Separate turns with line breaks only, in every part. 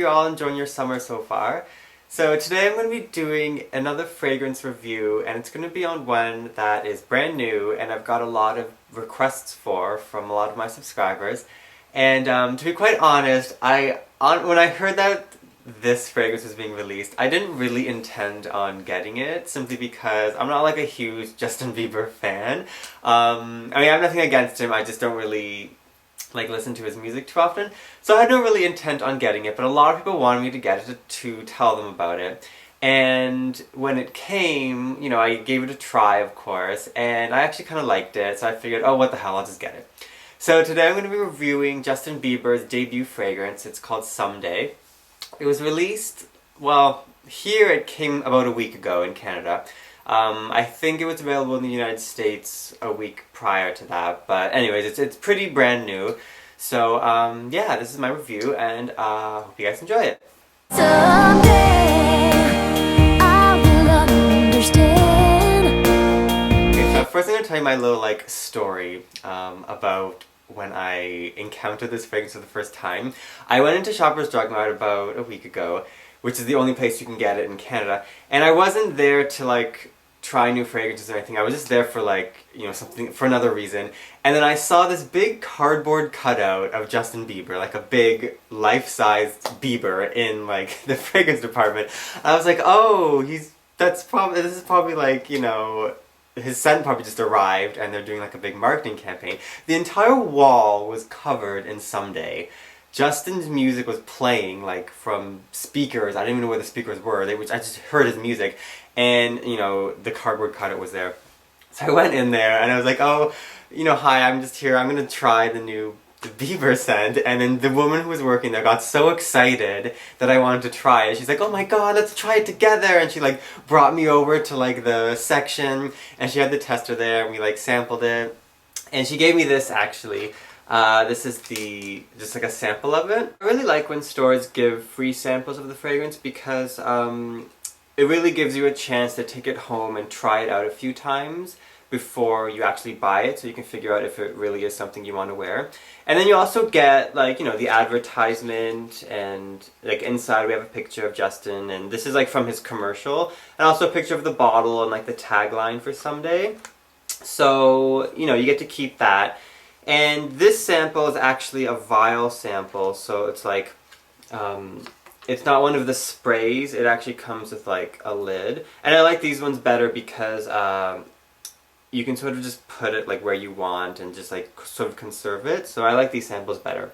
you're all enjoying your summer so far. So today I'm going to be doing another fragrance review, and it's going to be on one that is brand new and I've got a lot of requests from a lot of my subscribers. And to be quite honest, when I heard that this fragrance was being released, I didn't really intend on getting it, simply because I'm not like a huge Justin Bieber fan. I mean, I have nothing against him, I just don't really like listen to his music too often. So I had no really intent on getting it, but a lot of people wanted me to get it to tell them about it. And when it came, you know, I gave it a try, of course, and I actually kind of liked it, so I figured, oh, what the hell, I'll just get it. So today I'm going to be reviewing Justin Bieber's debut fragrance. It's called Someday. It was released, well, here it came about a week ago in Canada. I think it was available in the United States a week prior to that, but anyways, it's pretty brand new. So yeah, this is my review, and hope you guys enjoy it. Someday I will understand. Okay, so first I'm going to tell you my little like story about when I encountered this fragrance for the first time. I went into Shoppers Drug Mart about a week ago, which is the only place you can get it in Canada, and I wasn't there to like try new fragrances or anything. I was just there for like, you know, something, for another reason. And then I saw this big cardboard cutout of Justin Bieber, like a big life-sized Bieber in like the fragrance department. I was like, oh, this is probably like, you know, his scent probably just arrived and they're doing like a big marketing campaign. The entire wall was covered in Someday. Justin's music was playing like from speakers. I didn't even know where the speakers were. I just heard his music, and you know, the cardboard cutout was there. So I went in there and I was like, oh, you know, hi, I'm just here. I'm gonna try the Bieber scent. And then the woman who was working there got so excited that I wanted to try it. She's like, oh my god, let's try it together. And she like brought me over to like the section, and she had the tester there, and we like sampled it. And she gave me this actually. This is just like a sample of it. I really like when stores give free samples of the fragrance because it really gives you a chance to take it home and try it out a few times before you actually buy it, so you can figure out if it really is something you want to wear. And then you also get like, you know, the advertisement, and like inside we have a picture of Justin, and this is like from his commercial, and also a picture of the bottle and like the tagline for Someday. So, you know, you get to keep that. And this sample is actually a vial sample, so it's like, it's not one of the sprays, it actually comes with like a lid. And I like these ones better because you can sort of just put it like where you want and just like sort of conserve it, so I like these samples better.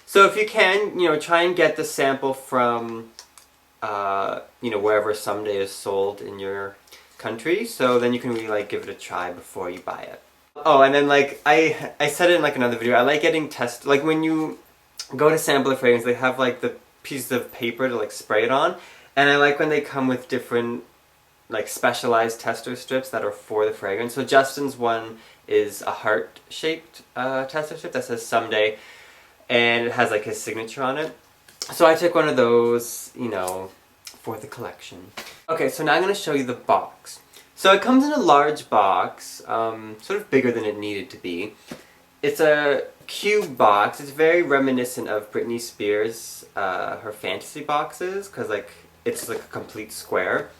So if you can, you know, try and get the sample from, you know, wherever Someday is sold in your country, so then you can really like give it a try before you buy it. Oh, and then like, I said it in like another video, I like getting like when you go to sample a fragrance, they have like the pieces of paper to like spray it on, and I like when they come with different like specialized tester strips that are for the fragrance. So Justin's one is a heart-shaped tester strip that says Someday, and it has like his signature on it. So I took one of those, you know, for the collection. Okay, so now I'm going to show you the box. So it comes in a large box, sort of bigger than it needed to be. It's a cube box. It's very reminiscent of Britney Spears, her fantasy boxes, because like it's like a complete square,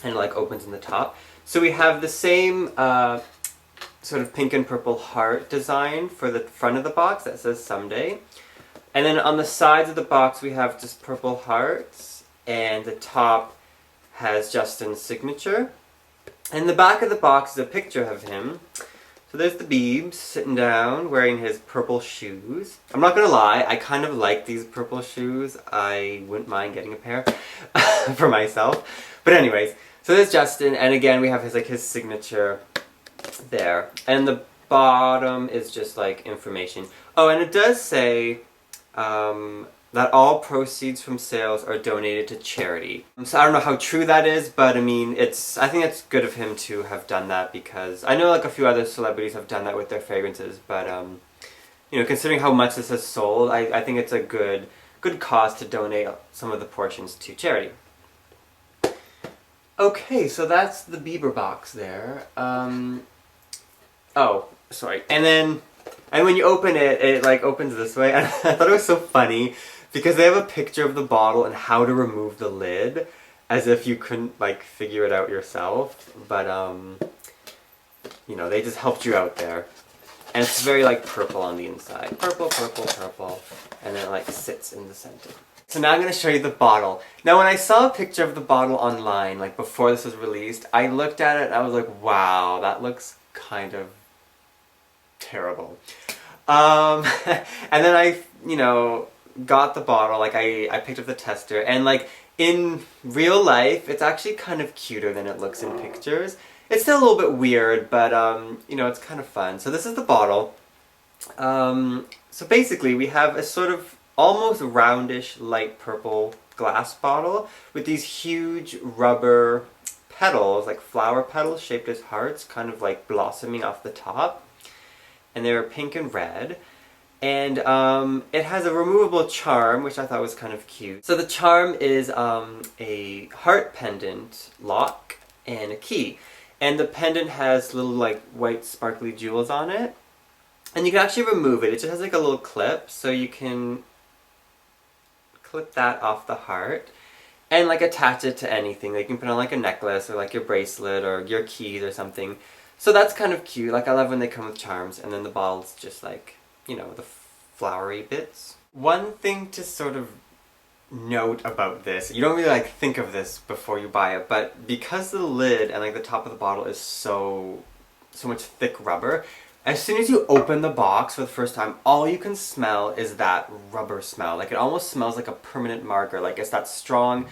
and it like opens in the top. So we have the same sort of pink and purple heart design for the front of the box that says Someday. And then on the sides of the box we have just purple hearts, and the top has Justin's signature. And the back of the box is a picture of him. So there's the Biebs sitting down wearing his purple shoes. I'm not gonna lie, I kind of like these purple shoes. I wouldn't mind getting a pair for myself. But anyways, so there's Justin, and again we have his signature there. And the bottom is just like information. Oh, and it does say that all proceeds from sales are donated to charity. So I don't know how true that is, but I mean, I think it's good of him to have done that, because I know like a few other celebrities have done that with their fragrances, but you know, considering how much this has sold, I think it's a good cause to donate some of the portions to charity. Okay, so that's the Bieber box there. Oh, sorry. And when you open it, it like opens this way. And I thought it was so funny because they have a picture of the bottle and how to remove the lid, as if you couldn't like figure it out yourself. But you know, they just helped you out there. And it's very like purple on the inside. Purple, purple, purple. And then it like sits in the center. So now I'm going to show you the bottle. Now when I saw a picture of the bottle online, like before this was released, I looked at it and I was like, wow, that looks kind of terrible. And then I, you know, got the bottle, like I picked up the tester, and like in real life, it's actually kind of cuter than it looks in pictures. It's still a little bit weird, but you know, it's kind of fun. So this is the bottle. So basically we have a sort of almost roundish light purple glass bottle with these huge rubber petals, like flower petals shaped as hearts, kind of like blossoming off the top. And they're pink and red. And it has a removable charm, which I thought was kind of cute. So the charm is a heart pendant lock and a key. And the pendant has little like white sparkly jewels on it. And you can actually remove it. It just has like a little clip, so you can clip that off the heart and like attach it to anything. Like you can put on like a necklace or like your bracelet or your keys or something. So that's kind of cute. Like I love when they come with charms, and then the bottle's just like, you know, the flowery bits. One thing to sort of note about this, you don't really like think of this before you buy it, but because the lid and like the top of the bottle is so much thick rubber, as soon as you open the box for the first time, all you can smell is that rubber smell. Like it almost smells like a permanent marker. Like it's that strong,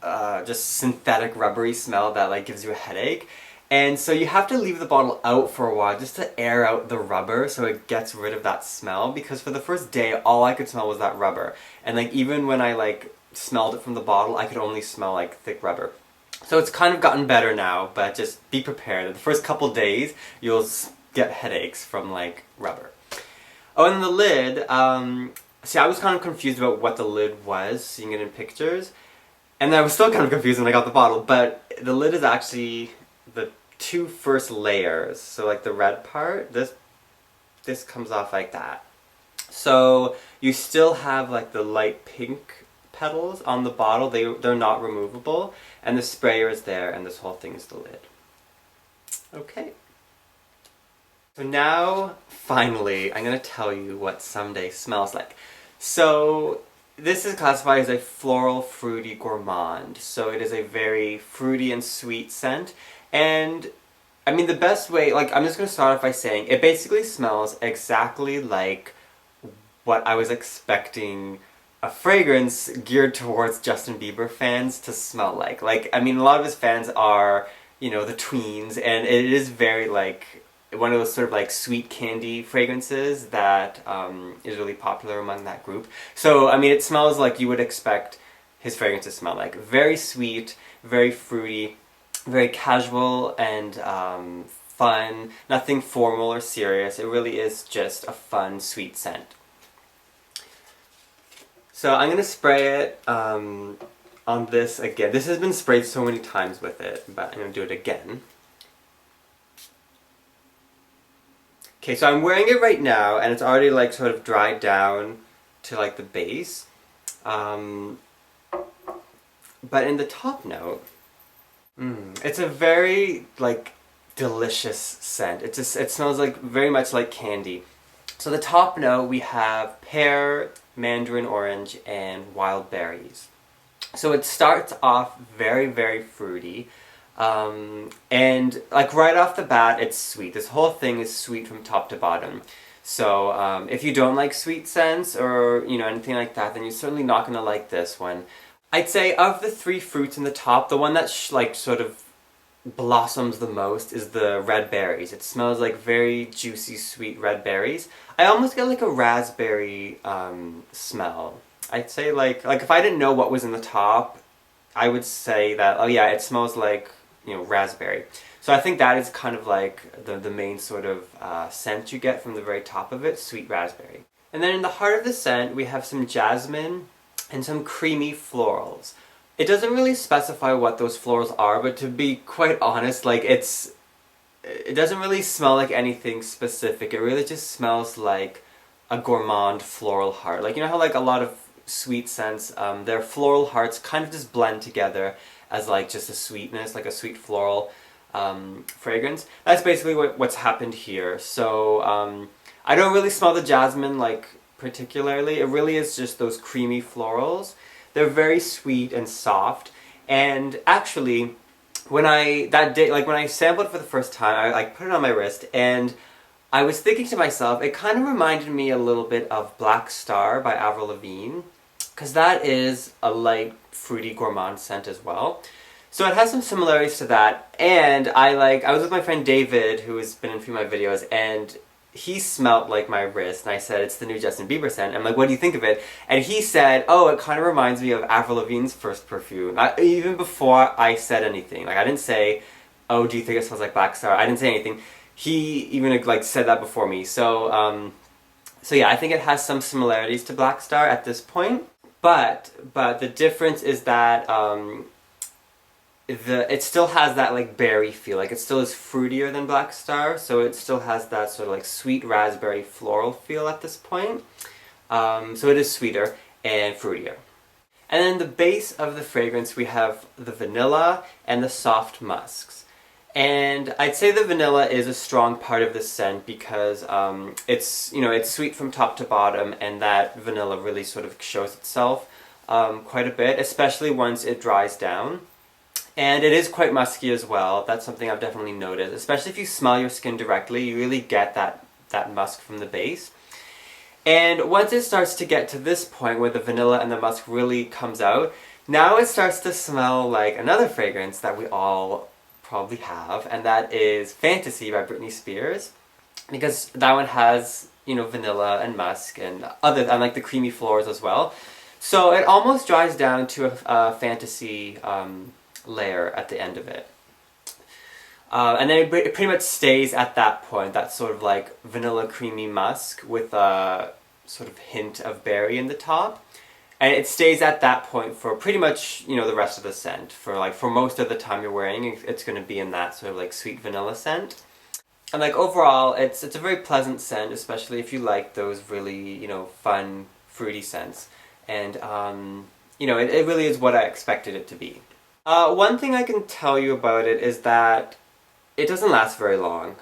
just synthetic rubbery smell that like gives you a headache. And so you have to leave the bottle out for a while just to air out the rubber so it gets rid of that smell, because for the first day all I could smell was that rubber. And like even when I like smelled it from the bottle, I could only smell like thick rubber. So it's kind of gotten better now, but just be prepared. The first couple days you'll get headaches from like rubber. Oh, and the lid, see, I was kind of confused about what the lid was, seeing it in pictures. And I was still kind of confused when I got the bottle, but the lid is actually the two first layers. So like the red part, this comes off like that. So you still have like the light pink petals on the bottle. They're not removable, and the sprayer is there, and this whole thing is the lid. Okay. So now, finally, I'm going to tell you what Someday smells like. So this is classified as a floral fruity gourmand. So it is a very fruity and sweet scent. And I mean, the best way, like, I'm just going to start off by saying it basically smells exactly like what I was expecting a fragrance geared towards Justin Bieber fans to smell like. Like, I mean, a lot of his fans are, you know, the tweens, and it is very like one of those sort of like sweet candy fragrances that is really popular among that group. So, I mean, it smells like you would expect his fragrance to smell like. Very sweet, very fruity, very casual and fun, nothing formal or serious. It really is just a fun, sweet scent. So I'm going to spray it on this again. This has been sprayed so many times with it, but I'm going to do it again. Okay, so I'm wearing it right now, and it's already like sort of dried down to like the base. But in the top note, it's a very like delicious scent. It smells like very much like candy. So the top note, we have pear, mandarin orange, and wild berries. So it starts off very, very fruity. And like right off the bat, it's sweet. This whole thing is sweet from top to bottom. So if you don't like sweet scents or, you know, anything like that, then you're certainly not going to like this one. I'd say of the three fruits in the top, the one that like sort of blossoms the most is the red berries. It smells like very juicy, sweet red berries. I almost get like a raspberry smell. I'd say like if I didn't know what was in the top, I would say that, oh yeah, it smells like, you know, raspberry. So I think that is kind of like the main sort of scent you get from the very top of it, sweet raspberry. And then in the heart of the scent, we have some jasmine and some creamy florals. It doesn't really specify what those florals are, but to be quite honest, like it doesn't really smell like anything specific. It really just smells like a gourmand floral heart. Like, you know how like a lot of sweet scents. Their floral hearts kind of just blend together as like just a sweetness, like a sweet floral fragrance. That's basically what's happened here. So I don't really smell the jasmine like particularly. It really is just those creamy florals. They're very sweet and soft. And actually, when I sampled it for the first time, I like put it on my wrist, and I was thinking to myself, it kind of reminded me a little bit of Black Star by Avril Lavigne, because that is a light, fruity, gourmand scent as well. So it has some similarities to that, and I was with my friend David, who has been in a few of my videos, and he smelt like my wrist, and I said, it's the new Justin Bieber scent. I'm like, what do you think of it? And he said, oh, it kind of reminds me of Avril Lavigne's first perfume. Even before I said anything. Like, I didn't say, oh, do you think it smells like Black Star? I didn't say anything. He even like said that before me. So yeah, I think it has some similarities to Black Star at this point. But the difference is that it still has that like berry feel. Like it still is fruitier than Black Star, so it still has that sort of like sweet raspberry floral feel at this point. So it is sweeter and fruitier. And then the base of the fragrance, we have the vanilla and the soft musks. And I'd say the vanilla is a strong part of the scent because it's sweet from top to bottom, and that vanilla really sort of shows itself quite a bit, especially once it dries down. And it is quite musky as well. That's something I've definitely noticed. Especially if you smell your skin directly, you really get that musk from the base. And once it starts to get to this point where the vanilla and the musk really comes out, now it starts to smell like another fragrance that we all probably have, and that is Fantasy by Britney Spears. Because that one has, vanilla and musk and like the creamy florals as well. So it almost dries down to a Fantasy layer at the end of it. And then it pretty much stays at that point, that sort of like vanilla creamy musk with a sort of hint of berry in the top. And it stays at that point for pretty much, the rest of the scent. For most of the time you're wearing, it's going to be in that sort of like sweet vanilla scent. And like overall, it's a very pleasant scent, especially if you like those really, fun, fruity scents. And, it really is what I expected it to be. One thing I can tell you about it is that it doesn't last very long.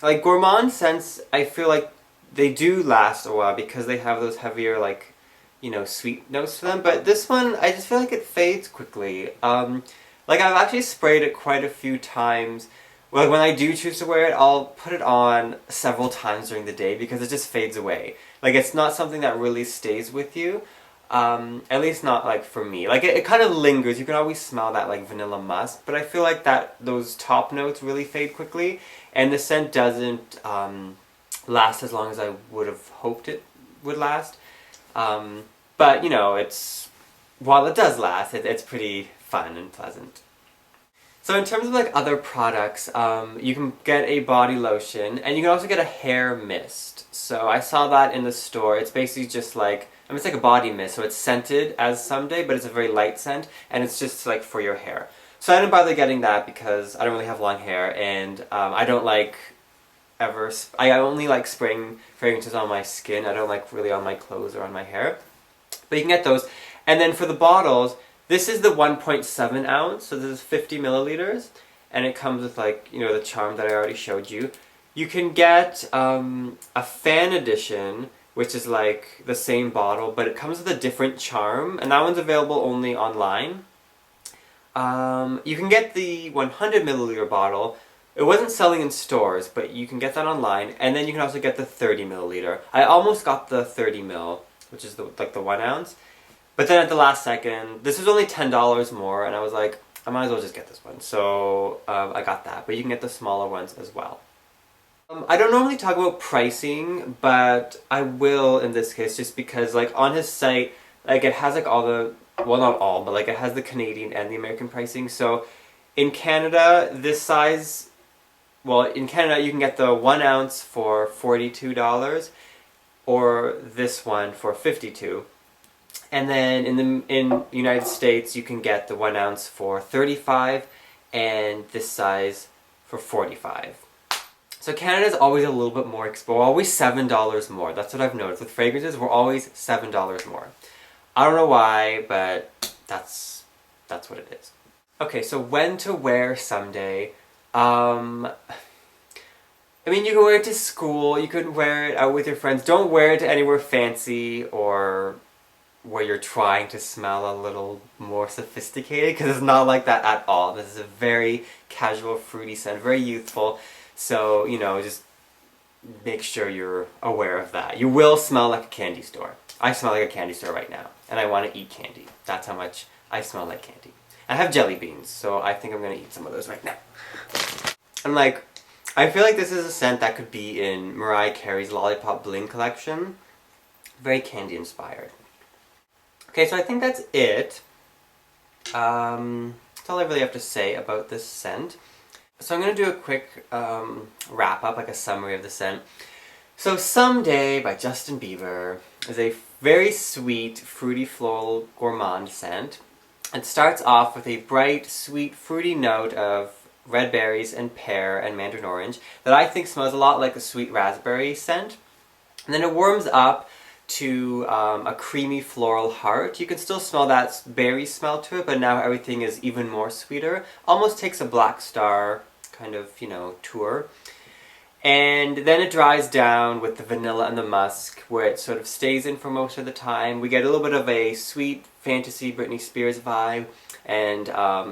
Like gourmand scents, I feel like they do last a while because they have those heavier, like, sweet notes to them. But this one, I just feel like it fades quickly. Like I've actually sprayed it quite a few times. Like when I do choose to wear it, I'll put it on several times during the day because it just fades away. Like it's not something that really stays with you. At least not like for me. Like it kind of lingers. You can always smell that like vanilla musk, but I feel like those top notes really fade quickly, and the scent doesn't last as long as I would have hoped it would last. But while it does last, it's pretty fun and pleasant. So in terms of like other products, you can get a body lotion, and you can also get a hair mist. So I saw that in the store. It's basically just like, it's like a body mist, so it's scented as Someday, but it's a very light scent, and it's just like for your hair. So I didn't bother getting that because I don't really have long hair, and I don't like I only like spraying fragrances on my skin. I don't like really on my clothes or on my hair. But you can get those. And then for the bottles, this is the 1.7 ounce, so this is 50 milliliters, and it comes with like, the charm that I already showed you. You can get a fan edition, which is like the same bottle, but it comes with a different charm, and that one's available only online. You can get the 100 milliliter bottle. It wasn't selling in stores, but you can get that online, and then you can also get the 30 milliliter. I almost got the 30 mil, which is the 1 ounce, but then at the last second, this was only $10 more, and I was like, I might as well just get this one. So I got that, but you can get the smaller ones as well. I don't normally talk about pricing, but I will in this case, just because like on his site, like it has like all the, well not all, but like it has the Canadian and the American pricing. So in Canada, this size, in Canada you can get the 1 ounce for $42, or this one for $52. And then in the United States, you can get the 1 ounce for $35, and this size for $45. So Canada's always a little bit more expensive, always $7 more. That's what I've noticed. With fragrances, we're always $7 more. I don't know why, but that's what it is. Okay, so when to wear someday. I mean, you can wear it to school, you could wear it out with your friends. Don't wear it anywhere fancy or where you're trying to smell a little more sophisticated, because it's not like that at all. This is a very casual, fruity scent, very youthful. So, you know, just make sure you're aware of that. You will smell like a candy store. I smell like a candy store right now, and I want to eat candy. That's how much I smell like candy. I have jelly beans, so I think I'm going to eat some of those right now. And like, I feel like this is a scent that could be in Mariah Carey's Lollipop Bling collection. Very candy inspired. Okay, so I think that's it. That's all I really have to say about this scent. So I'm going to do a quick wrap up, like a summary of the scent. So Someday by Justin Bieber is a very sweet, fruity, floral, gourmand scent. It starts off with a bright, sweet, fruity note of red berries and pear and mandarin orange that I think smells a lot like a sweet raspberry scent. And then it warms up to a creamy floral heart. You can still smell that berry smell to it, but now everything is even more sweeter. Almost takes a Black Star kind of, you know, tour. And then it dries down with the vanilla and the musk, where it sort of stays in for most of the time. We get a little bit of a sweet fantasy Britney Spears vibe, and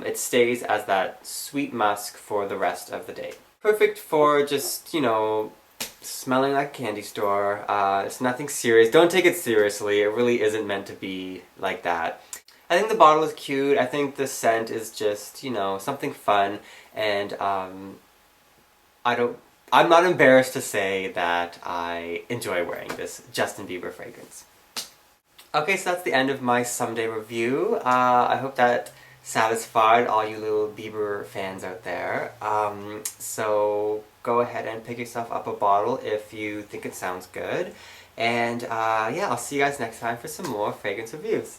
it stays as that sweet musk for the rest of the day. Perfect for just, you know, smelling like a candy store. It's nothing serious. Don't take it seriously. It really isn't meant to be like that. I think the bottle is cute. I think the scent is just, you know, something fun, and I'm not embarrassed to say that I enjoy wearing this Justin Bieber fragrance. Okay, so that's the end of my Someday review. I hope that satisfied all you little Bieber fans out there. So go ahead and pick yourself up a bottle if you think it sounds good. And yeah, I'll see you guys next time for some more fragrance reviews.